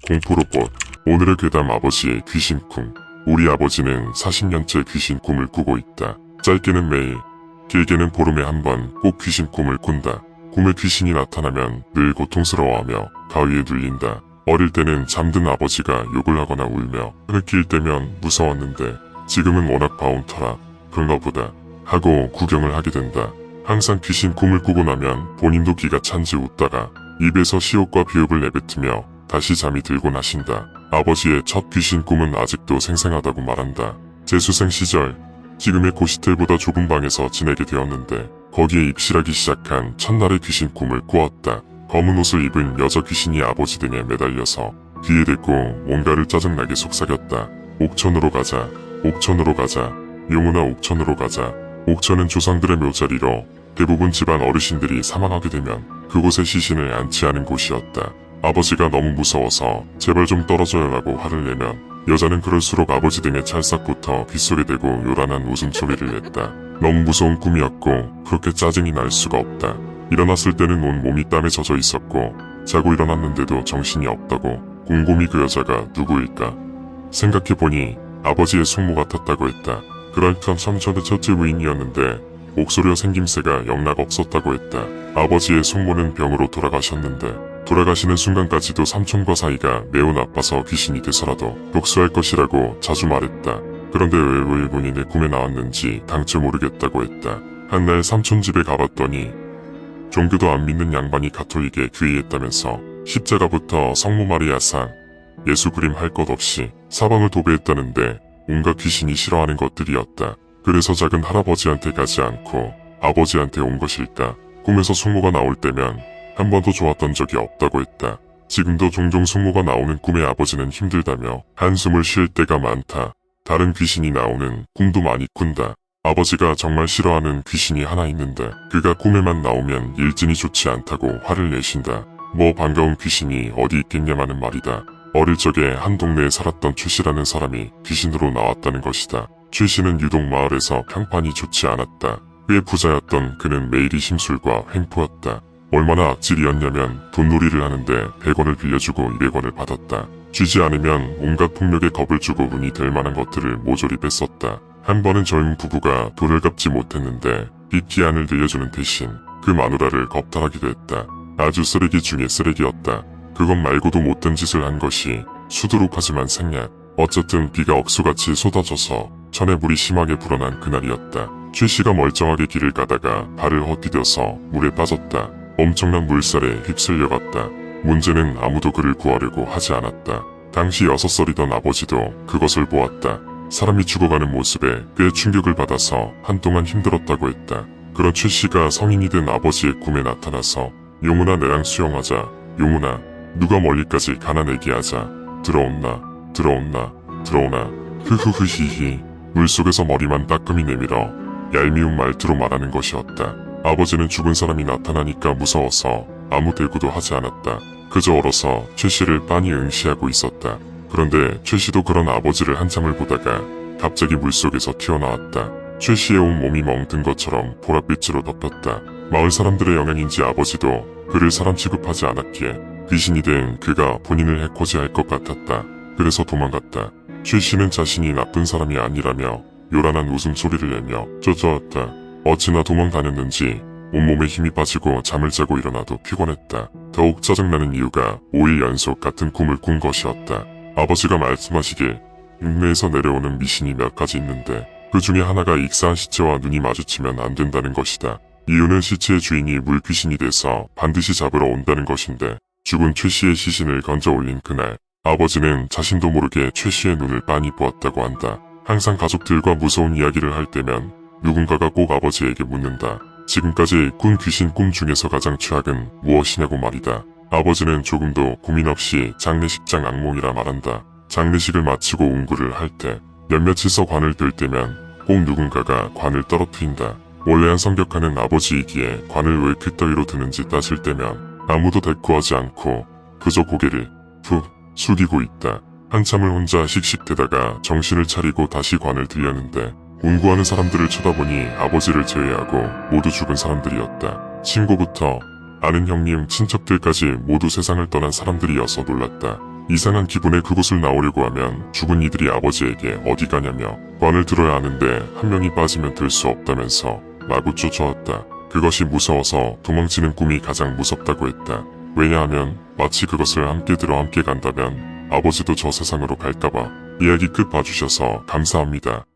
공포로봇. 오늘의 괴담 아버지의 귀신 꿈. 우리 아버지는 40년째 귀신 꿈을 꾸고 있다. 짧게는 매일, 길게는 보름에 한 번 꼭 귀신 꿈을 꾼다. 꿈에 귀신이 나타나면 늘 고통스러워하며 가위에 눌린다. 어릴 때는 잠든 아버지가 욕을 하거나 울며 느낄 때면 무서웠는데 지금은 워낙 봐온 터라 그런가 보다 하고 구경을 하게 된다. 항상 귀신 꿈을 꾸고 나면 본인도 기가 찬지 웃다가 입에서 시옷과 비읍을 내뱉으며 다시 잠이 들곤 하신다. 아버지의 첫 귀신 꿈은 아직도 생생하다고 말한다. 재수생 시절 지금의 고시텔보다 좁은 방에서 지내게 되었는데 거기에 입실하기 시작한 첫날의 귀신 꿈을 꾸었다. 검은 옷을 입은 여자 귀신이 아버지 등에 매달려서 귀에 대고 뭔가를 짜증나게 속삭였다. 옥천으로 가자. 옥천으로 가자. 용훈아 옥천으로 가자. 옥천은 조상들의 묘자리로 대부분 집안 어르신들이 사망하게 되면 그곳에 시신을 안치하는 곳이었다. 아버지가 너무 무서워서 제발 좀 떨어져요라고 화를 내면 여자는 그럴수록 아버지 등에 찰싹부터 빗속에 대고 요란한 웃음소리를 냈다. 너무 무서운 꿈이었고 그렇게 짜증이 날 수가 없다. 일어났을 때는 온 몸이 땀에 젖어 있었고 자고 일어났는데도 정신이 없다고. 곰곰이 그 여자가 누구일까 생각해보니 아버지의 숙모 같았다고 했다. 그럴까 삼촌의 첫째 부인이었는데 목소리와 생김새가 영락 없었다고 했다. 아버지의 숙모는 병으로 돌아가셨는데 돌아가시는 순간까지도 삼촌과 사이가 매우 나빠서 귀신이 돼서라도 복수할 것이라고 자주 말했다. 그런데 왜 이분이 내 꿈에 나왔는지 당최 모르겠다고 했다. 한날 삼촌 집에 가봤더니 종교도 안 믿는 양반이 가톨릭에 귀의했다면서 십자가부터 성모 마리아상, 예수 그림 할 것 없이 사방을 도배했다는데 온갖 귀신이 싫어하는 것들이었다. 그래서 작은 할아버지한테 가지 않고 아버지한테 온 것일까. 꿈에서 숙모가 나올 때면 한 번도 좋았던 적이 없다고 했다. 지금도 종종 숙모가 나오는 꿈에 아버지는 힘들다며 한숨을 쉴 때가 많다. 다른 귀신이 나오는 꿈도 많이 꾼다. 아버지가 정말 싫어하는 귀신이 하나 있는데 그가 꿈에만 나오면 일진이 좋지 않다고 화를 내신다. 뭐 반가운 귀신이 어디 있겠냐마는 말이다. 어릴 적에 한 동네에 살았던 최씨라는 사람이 귀신으로 나왔다는 것이다. 최씨는 유독 마을에서 평판이 좋지 않았다. 꽤 부자였던 그는 매일이 심술과 횡포였다. 얼마나 악질이었냐면 돈놀이를 하는데 100원을 빌려주고 200원을 받았다. 주지 않으면 온갖 폭력에 겁을 주고 운이 될 만한 것들을 모조리 뺐었다. 한 번은 젊은 부부가 돈을 갚지 못했는데 빚기한을 들려주는 대신 그 마누라를 겁탈하기도 했다. 아주 쓰레기 중에 쓰레기였다. 그것 말고도 못된 짓을 한 것이 수두룩하지만 생략. 어쨌든 비가 억수같이 쏟아져서 천에 물이 심하게 불어난 그날이었다. 최씨가 멀쩡하게 길을 가다가 발을 헛디뎌서 물에 빠졌다. 엄청난 물살에 휩쓸려갔다. 문제는 아무도 그를 구하려고 하지 않았다. 당시 6살이던 아버지도 그것을 보았다. 사람이 죽어가는 모습에 꽤 충격을 받아서 한동안 힘들었다고 했다. 그런 최씨가 성인이 된 아버지의 꿈에 나타나서 용훈아 내랑 수영하자. 용훈아 누가 멀리까지 가나 내기하자. 들어온나 들어온나 들어오나 흐흐흐히히. 물속에서 머리만 따끔히 내밀어 얄미운 말투로 말하는 것이었다. 아버지는 죽은 사람이 나타나니까 무서워서 아무 대꾸도 하지 않았다. 그저 얼어서 최씨를 빤히 응시하고 있었다. 그런데 최씨도 그런 아버지를 한참을 보다가 갑자기 물속에서 튀어나왔다. 최씨의 온 몸이 멍든 것처럼 보랏빛으로 덮였다. 마을 사람들의 영향인지 아버지도 그를 사람 취급하지 않았기에 귀신이 된 그가 본인을 해코지할 것 같았다. 그래서 도망갔다. 최씨는 자신이 나쁜 사람이 아니라며 요란한 웃음소리를 내며 쫓아왔다. 어찌나 도망다녔는지 온몸에 힘이 빠지고 잠을 자고 일어나도 피곤했다. 더욱 짜증나는 이유가 5일 연속 같은 꿈을 꾼 것이었다. 아버지가 말씀하시길 육내에서 내려오는 미신이 몇 가지 있는데 그 중에 하나가 익사한 시체와 눈이 마주치면 안 된다는 것이다. 이유는 시체의 주인이 물귀신이 돼서 반드시 잡으러 온다는 것인데 죽은 최씨의 시신을 건져 올린 그날 아버지는 자신도 모르게 최씨의 눈을 빤히 보았다고 한다. 항상 가족들과 무서운 이야기를 할 때면 누군가가 꼭 아버지에게 묻는다. 지금까지 꾼 귀신 꿈 중에서 가장 최악은 무엇이냐고 말이다. 아버지는 조금도 고민 없이 장례식장 악몽이라 말한다. 장례식을 마치고 운구를 할 때 몇몇이서 관을 들 때면 꼭 누군가가 관을 떨어뜨린다. 원래한 성격하는 아버지이기에 관을 왜 그따위로 드는지 따질 때면 아무도 대꾸하지 않고 그저 고개를 푹 숙이고 있다. 한참을 혼자 씩씩대다가 정신을 차리고 다시 관을 들렸는데 운구하는 사람들을 쳐다보니 아버지를 제외하고 모두 죽은 사람들이었다. 친구부터 아는 형님, 친척들까지 모두 세상을 떠난 사람들이어서 놀랐다. 이상한 기분에 그곳을 나오려고 하면 죽은 이들이 아버지에게 어디 가냐며 관을 들어야 하는데 한 명이 빠지면 들 수 없다면서 마구 쫓아왔다. 그것이 무서워서 도망치는 꿈이 가장 무섭다고 했다. 왜냐하면 마치 그것을 함께 들어 함께 간다면 아버지도 저 세상으로 갈까봐. 이야기 끝 봐주셔서 감사합니다.